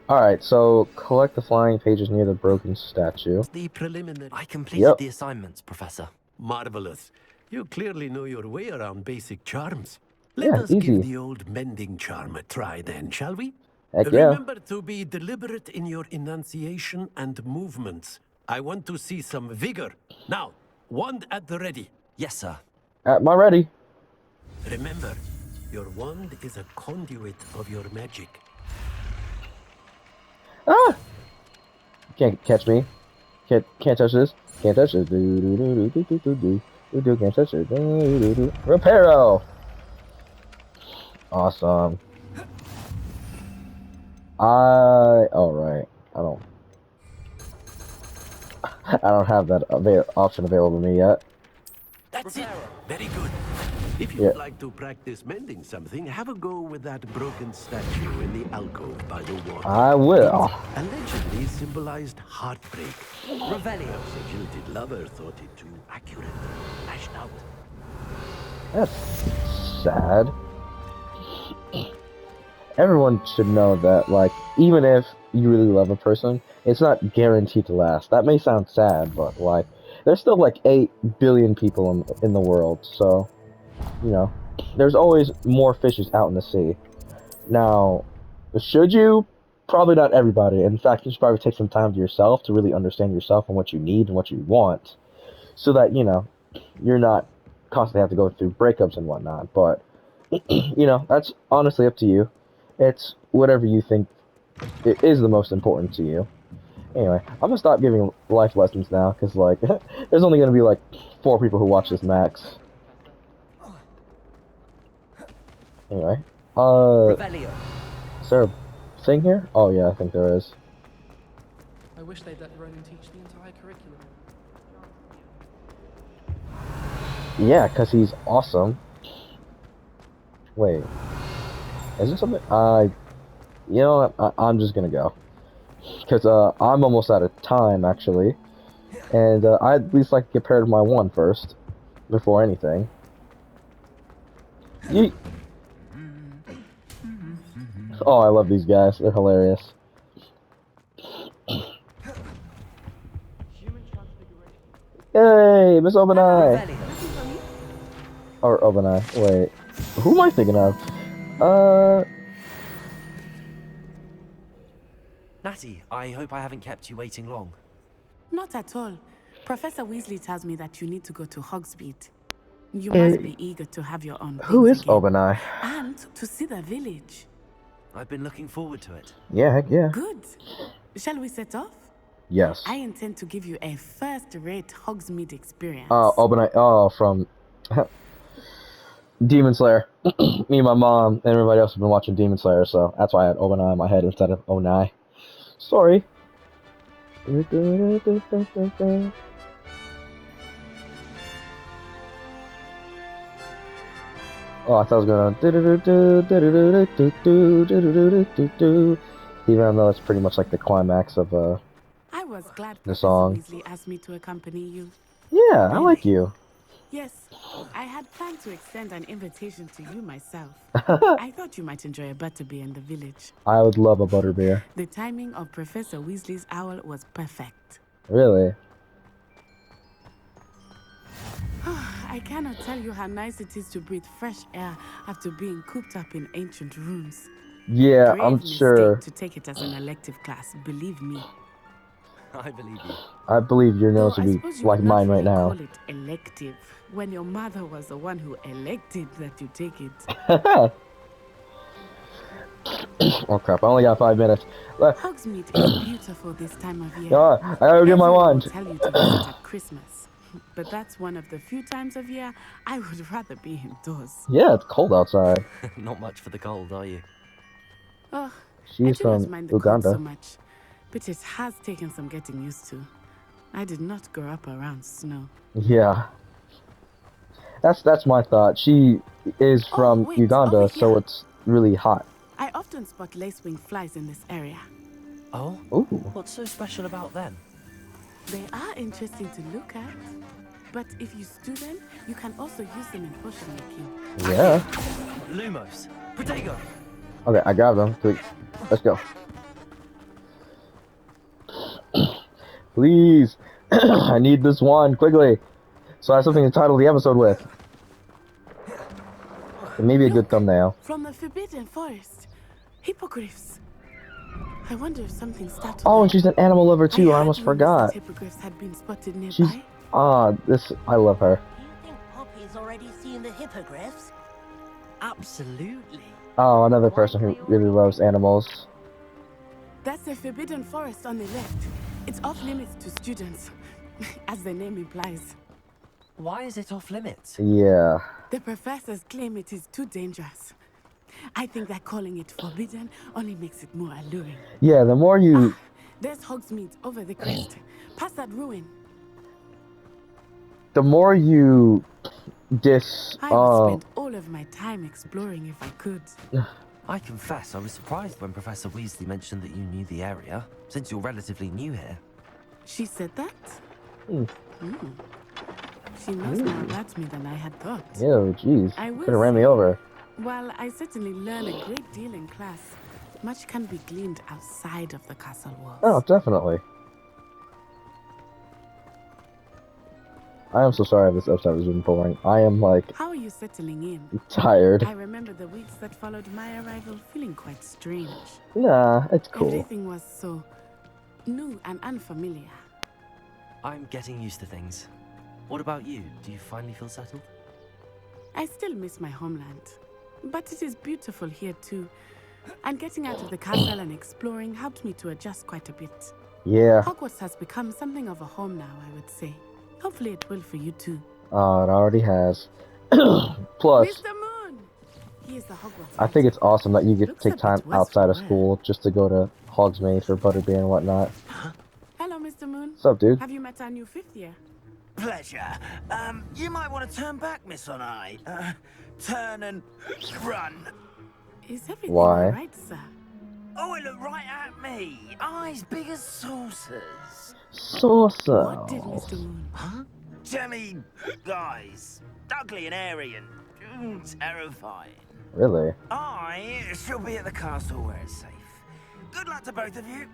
Alright, so collect the flying pages near the broken statue. The preliminary. I completed the assignments, Professor. Marvelous. You clearly know your way around basic charms. Let Yeah, us easy. give the old mending charm a try then, shall we? Heck yeah. Remember to be deliberate in your enunciation and movements. I want to see some vigor. Now, wand at the ready. Yes, sir. At my ready. Remember, your wand is a conduit of your magic. Ah! Can't catch me. Can't touch this. Can't touch this. Can't touch it. Reparo! Awesome. Alright. I don't have that option available to me yet. That's it. Very good. If you would like to practice mending something, have a go with that broken statue in the alcove by the water. I will. It allegedly symbolized heartbreak. Revelio. A jilted lover thought it too accurate. Lashed out. That's sad. Everyone should know that, like, even if you really love a person, it's not guaranteed to last. That may sound sad, but, like, there's still, like, 8 billion people in the world, so, you know, there's always more fishes out in the sea. Now, should you? Probably not everybody. In fact, you should probably take some time to yourself to really understand yourself and what you need and what you want, so that, you know, you're not constantly have to go through breakups and whatnot, but, you know, that's honestly up to you. It's whatever you think is the most important to you. Anyway, I'm gonna stop giving life lessons now, because, like, there's only gonna be, like, 4 people who watch this max. Anyway, Revelio. is there a thing here? Oh, yeah, I think there is. I wish they'd let Ronan teach the entire curriculum. Yeah, because he's awesome. Wait. Is there something? You know what? I'm just gonna go. Because, I'm almost out of time, actually. And, I'd at least like to get paired with my one first. Before anything. Yeet! Oh, I love these guys. They're hilarious. Yay! Miss Obenai! Or Obenai. Wait. Who am I thinking of? Natty, I hope I haven't kept you waiting long. Not at all. Professor Weasley tells me that you need to go to Hogsmeade. You must be eager to have your own Who is again. Obenai? And to see the village. I've been looking forward to it. Yeah, heck yeah. Good. Shall we set off? Yes. I intend to give you a first-rate Hogsmeade experience. Obenai. Oh, from Demon Slayer. Me and my mom and everybody else have been watching Demon Slayer, so that's why I had Obenai in my head instead of Onai. Sorry. Oh, I thought I was going to even though it's pretty much like the climax of I was glad the Professor song. Weasley asked me to accompany you. Yeah, I like you. Yes, I had planned to extend an invitation to you myself. I thought you might enjoy a butterbeer in the village. I would love a butterbeer. The timing of Professor Weasley's owl was perfect. Really? I cannot tell you how nice it is to breathe fresh air after being cooped up in ancient rooms. Yeah, Brave I'm sure. mistake to take it as an elective class, believe me. I believe you. I believe your nose would be like mine right now. Call it elective when your mother was the one who elected that you take it. Oh crap! I only got 5 minutes. Hogsmeade is beautiful this time of year. I gotta get my wand. Tell you to visit at Christmas, but that's one of the few times of year I would rather be indoors. Yeah, it's cold outside. Not much for the cold, are you? Oh, She's I do not from mind the cold Uganda. so much, but it has taken some getting used to. I did not grow up around snow. Yeah. That's my thought. She is from wait, Uganda, over so here. it's really hot. I often spot lacewing flies in this area. Oh? Ooh. What's so special about them? They are interesting to look at, but if you stew them, you can also use them in potion making. Yeah. Lumos. Protego! Okay, I grabbed them. Please. Let's go. Please. I need this one quickly. So I have something to title the episode with. Maybe a good thumbnail. From the Forbidden Forest. Hippogriffs. I wonder if something started. Oh, and she's an animal lover too. I almost rumors that forgot. hippogriffs had been spotted nearby. She's I love her. Do you think Poppy's already seen the hippogriffs? Absolutely. Oh, another person who really loves animals. That's the Forbidden Forest on the left. It's off limits to students, as the name implies. Why is it off limits? Yeah. The professors claim it is too dangerous. I think that calling it forbidden only makes it more alluring. Yeah, the more you... There's Hogsmeade over the crest. Past that ruin. The more you I would spend all of my time exploring if I could. I confess I was surprised when Professor Weasley mentioned that you knew the area, since you're relatively new here. She said that? She knows more about me than I had thought. Ew, jeez. I will Could have ran me over. While I certainly learn a great deal in class, much can be gleaned outside of the castle walls. Oh, definitely. I am so sorry if this episode has been boring. I am, like... How are you settling in? Tired. I remember the weeks that followed my arrival feeling quite strange. Nah, it's cool. Everything was so new and unfamiliar. I'm getting used to things. What about you? Do you finally feel settled? I still miss my homeland, but it is beautiful here too. And getting out of the castle and exploring helped me to adjust quite a bit. Yeah. Hogwarts has become something of a home now, I would say. Hopefully it will for you too. Oh, it already has. Plus, Mr. Moon! He is the Hogwarts I think it's awesome that you get to take time outside of school just to go to Hogsmeade for Butterbeer and whatnot. Hello, Mr. Moon. What's up, dude? Have you met our new 5th year? Pleasure. You might want to turn back, Miss On-Eye. Turn and run. Is everything Why? all right, sir? Oh, it looked right at me. Eyes big as saucers. Saucer. What did Mr. Moon? Huh? Jelly guys. Ugly and airy and terrifying. Really? I shall be at the castle where it's safe. Good luck to both of you.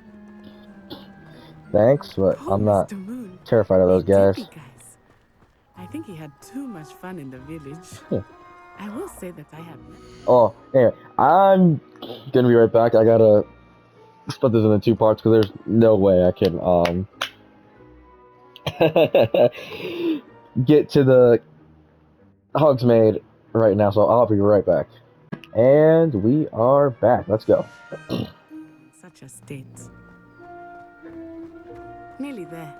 Thanks, but I'm not terrified of those guys. I think he had too much fun in the village. I will say that I had. Oh, anyway, I'm gonna be right back. I gotta split this into 2 parts because there's no way I can get to the Hogsmeade right now, so I'll be right back. And we are back. Let's go. Such a state. Nearly there.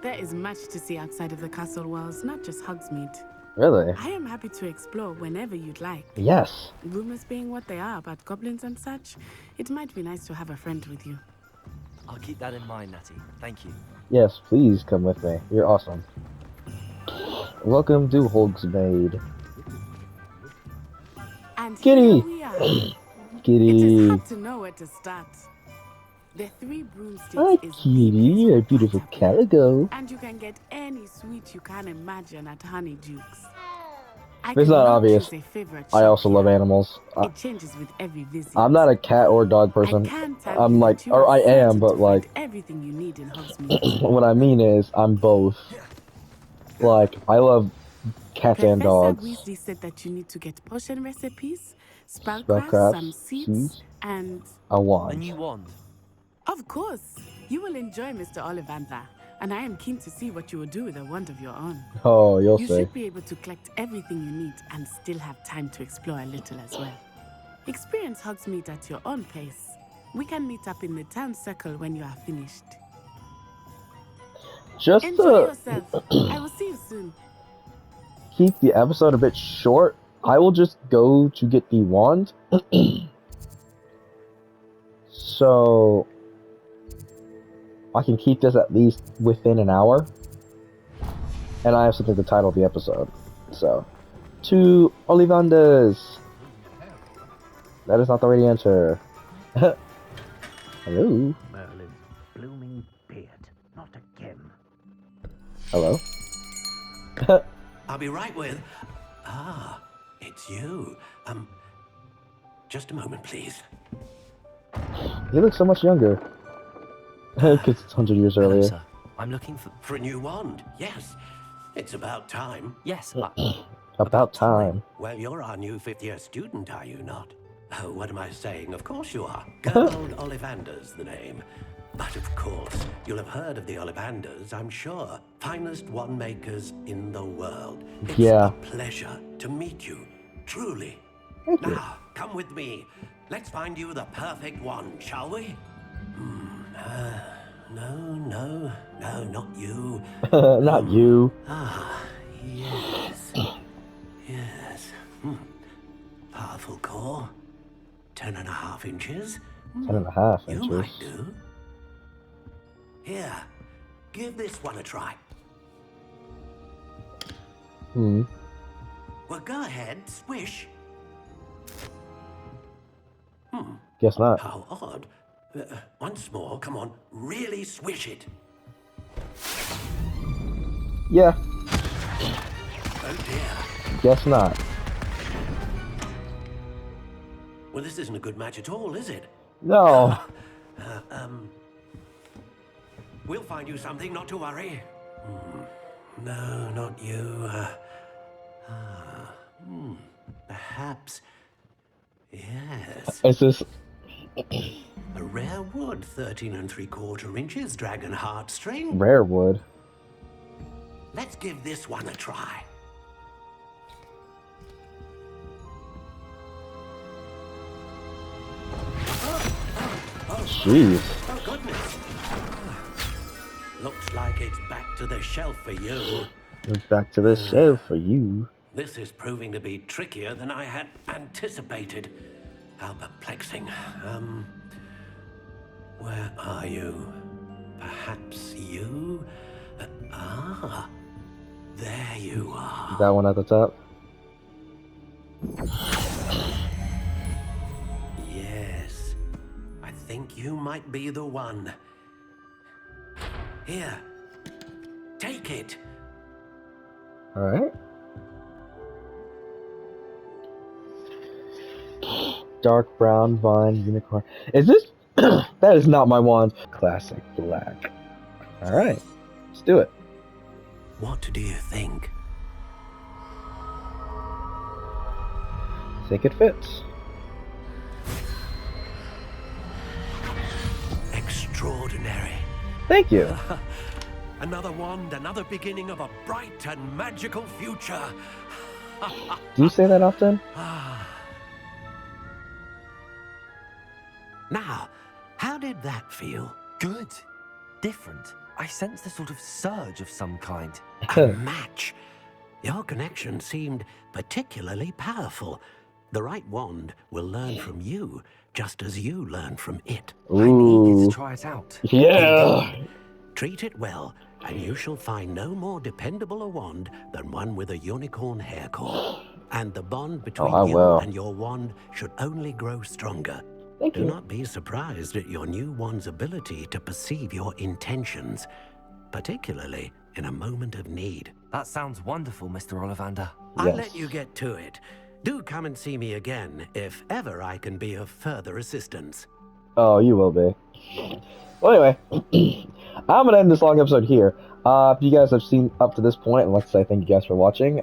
There is much to see outside of the castle walls, not just Hogsmeade. Really? I am happy to explore whenever you'd like. Yes. Rumors being what they are about goblins and such, it might be nice to have a friend with you. I'll keep that in mind, Natty. Thank you. Yes, please come with me. You're awesome. Welcome to Hogsmeade. And Kitty! here we are. Kitty. It is hard to know where to start. The 3 broomsticks Hi, is Kitty. You're a beautiful calico. and you can get any sweet you can imagine at Honeydukes. If it's not obvious, I also love animals. It changes with every visit. I'm not a cat or dog person. I'm like, or I am, but like, everything you need in Hogsmeade. what I mean is, I'm both. Like, I love cats and dogs. Professor Weasley said that you need to get potion recipes, Spellcraft, spellcraft, some seeds, and a wand. A new wand. Of course, you will enjoy Mr. Ollivander, and I am keen to see what you will do with a wand of your own. Oh, you'll You see. should be able to collect everything you need and still have time to explore a little as well. Experience Hogsmeade at your own pace. We can meet up in the town circle when you are finished. Just Enjoy to yourself. I will see you soon. keep the episode a bit short, I will just go to get the wand. So I can keep this at least within an hour. And I have something to title the episode. So, to Ollivanders. That is not the way to enter. Hello. Merlin's blooming beard, not again. Hello. I'll be right with. Ah, it's you. just a moment, please. He looks so much younger. Because it's 100 years Hello, earlier. sir. I'm looking for... For a new wand, yes. It's about time. Yes, About time. Well, you're our new 5th-year student, are you not? Oh, what am I saying? Of course you are. Gerald Ollivander's the name. But of course, you'll have heard of the Ollivanders, I'm sure. Finest wand makers in the world. It's a pleasure to meet you, truly. Thank you. Now, come with me. Let's find you the perfect wand, shall we? No, not you. Not you. Ah, yes. Yes. Powerful core. 10.5 inches. 10.5 You inches. might do. Here, give this one a try. Well, go ahead, swish. Guess not. How odd. Once more, come on, really swish it. Yeah. Oh dear. Guess not. Well, this isn't a good match at all, is it? No. We'll find you something, not to worry. No, not you. Perhaps. Yes. Is this... A rare wood, 13 3/4 inches, dragon heartstring. Rare wood? Let's give this one a try. Jeez. Oh, goodness. Looks like it's back to the shelf for you. Back to the shelf for you. This is proving to be trickier than I had anticipated. How perplexing. Where are you? Perhaps you? There you are. That one at the top? Yes. I think you might be the one. Here. Take it. Alright. Dark brown vine unicorn. Is this? That is not my wand. Classic black. Alright. Let's do it. What do you think? Think it fits. Extraordinary. Thank you. Another wand, another beginning of a bright and magical future. Do you say that often? Now, how did that feel? Good. Different. I sensed a sort of surge of some kind. A match. Your connection seemed particularly powerful. The right wand will learn from you, just as you learn from it. Ooh. I'm eager to try it out. Yeah. Indeed. Treat it well, and you shall find no more dependable a wand than one with a unicorn hair core. And the bond between you and your wand should only grow stronger. Thank you. Do not be surprised at your new wand's ability to perceive your intentions, particularly in a moment of need. That sounds wonderful, Mr. Ollivander. I'll let you get to it. Do come and see me again if ever I can be of further assistance. Oh, you will be. Well, anyway, I'm gonna end this long episode here. If you guys have seen up to this point, I'd like to say thank you guys for watching.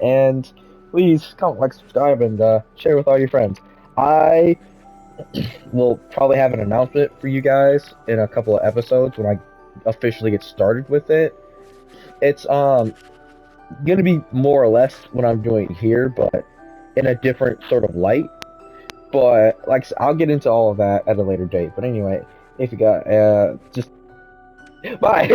And please comment, like, subscribe, and share with all your friends. I will probably have an announcement for you guys in a couple of episodes when I officially get started with it. It's gonna be more or less what I'm doing here, but in a different sort of light. But like I'll get into all of that at a later date. But anyway, if you got just bye.